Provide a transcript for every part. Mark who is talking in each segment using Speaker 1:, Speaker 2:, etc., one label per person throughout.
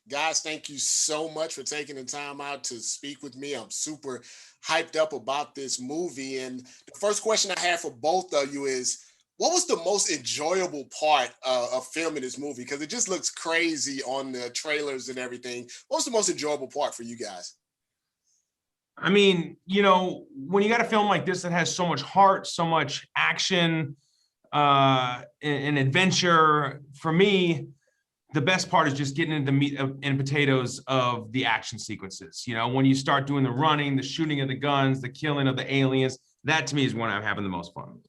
Speaker 1: Guys, thank you so much for taking the time out to speak with me. I'm super hyped up about this movie. And the first question I have for both of you is, what was the most enjoyable part of filming this movie? Because it just looks crazy on the trailers and everything. What was the most enjoyable part for you guys?
Speaker 2: I mean, when you got a film like this that has so much heart, so much action, and adventure, for me, the best part is just getting into the meat and potatoes of the action sequences. When you start doing the running, the shooting of the guns, the killing of the aliens, that to me is when I'm having the most fun.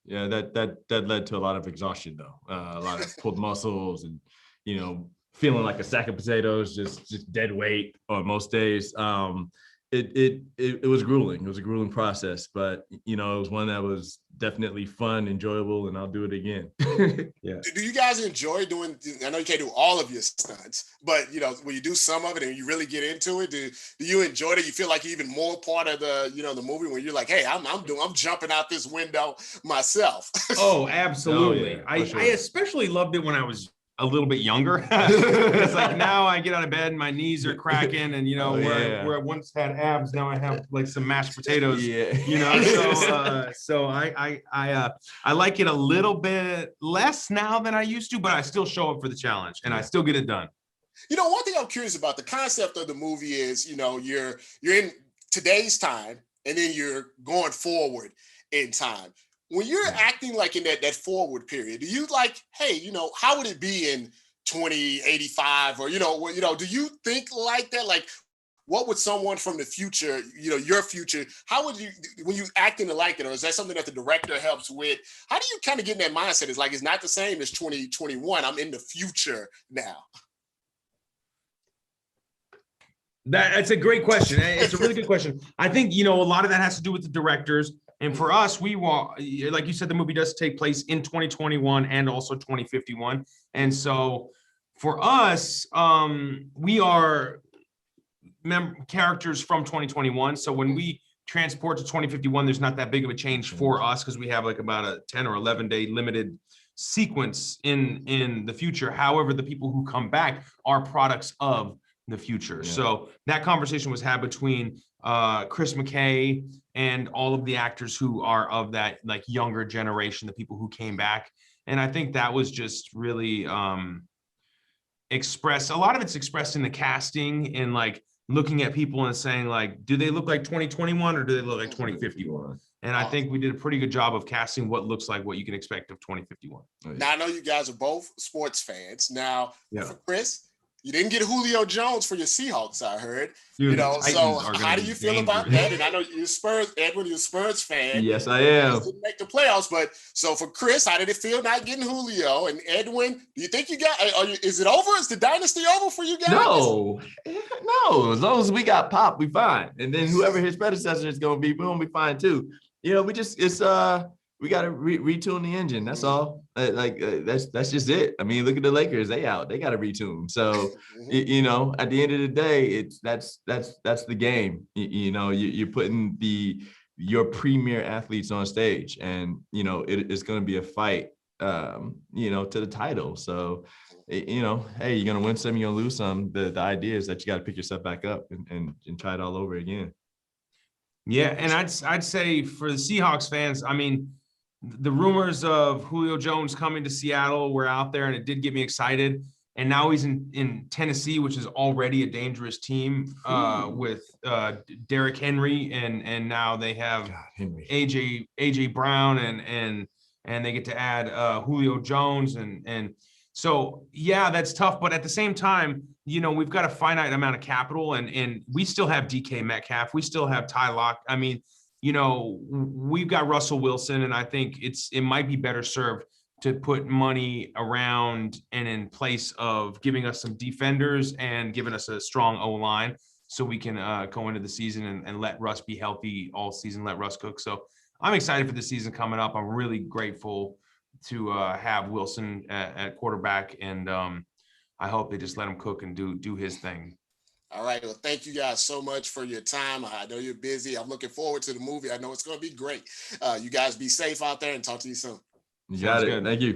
Speaker 3: Yeah, that led to a lot of exhaustion though, a lot of pulled muscles, and feeling like a sack of potatoes, just dead weight on most days. It was grueling. It was a grueling process, but it was one that was definitely fun, enjoyable, and I'll do it again.
Speaker 1: Yeah. Do you guys enjoy doing? I know you can't do all of your stunts, but when you do some of it and you really get into it, do you enjoy it? You feel like you're even more part of the movie when you're like, hey, I'm jumping out this window myself.
Speaker 2: Oh, absolutely.
Speaker 3: Oh, yeah, sure.
Speaker 2: I especially loved it when I was a little bit younger. It's like now I get out of bed and my knees are cracking, and where I once had abs, now I have like some mashed potatoes. So I like it a little bit less now than I used to, but I still show up for the challenge and I still get it done.
Speaker 1: One thing I'm curious about, the concept of the movie is, you're in today's time and then you're going forward in time. When you're acting like in that forward period, do you like, hey, how would it be in 2085, or do you think like that? Like, what would someone from the future, your future, how would you, when you acting like it, or is that something that the director helps with? How do you kind of get in that mindset? It's like, it's not the same as 2021. I'm in the future now.
Speaker 2: That's a great question. It's a really good question. I think, a lot of that has to do with the directors. And for us, we want, like you said, the movie does take place in 2021 and also 2051. And so for us, we are characters from 2021. So when we transport to 2051, there's not that big of a change for us because we have like about a 10 or 11 day limited sequence in the future. However, the people who come back are products of the future. Yeah. So that conversation was had between Chris McKay and all of the actors who are of that like younger generation, the people who came back. And I think that was just really expressed. A lot of it's expressed in the casting and like looking at people and saying like, do they look like 2021 or do they look like 2051? And I think we did a pretty good job of casting what looks like what you can expect of 2051.
Speaker 1: Now, I know you guys are both sports fans. Now, for Chris, you didn't get Julio Jones for your Seahawks, I heard.
Speaker 2: Dude,
Speaker 1: so how do you feel about that? And I know you're Edwin, you're a Spurs fan.
Speaker 3: Yes, I am.
Speaker 1: Didn't make the playoffs, but so for Chris, how did it feel not getting Julio? And Edwin, do you think you got? Is it over? Is the dynasty over for you guys?
Speaker 3: No. As long as we got Pop, we fine. And then whoever his predecessor is going to be, we're going to be fine too. We got to retune the engine. That's all. That's just it. I mean, look at the Lakers. They out. They got to retune. So, at the end of the day, that's the game. You're putting your premier athletes on stage, and it's going to be a fight. To the title. So, hey, you're going to win some, you're going to lose some. The idea is that you got to pick yourself back up and try it all over again.
Speaker 2: Yeah, and I'd say for the Seahawks fans, I mean, the rumors of Julio Jones coming to Seattle were out there, and it did get me excited. And now he's in Tennessee, which is already a dangerous team with Derrick Henry, and now they have AJ Brown, and they get to add Julio Jones, and so yeah, that's tough. But at the same time, we've got a finite amount of capital, and we still have DK Metcalf, we still have Ty Lock. I mean, we've got Russell Wilson, and I think it might be better served to put money around and in place of giving us some defenders and giving us a strong O-line so we can go into the season and let Russ be healthy all season, let Russ cook. So I'm excited for the season coming up. I'm really grateful to have Wilson at quarterback, and I hope they just let him cook and do his thing.
Speaker 1: All right. Well, thank you guys so much for your time. I know you're busy. I'm looking forward to the movie. I know it's going to be great. You guys be safe out there, and talk to you soon.
Speaker 3: You got it. Thank you.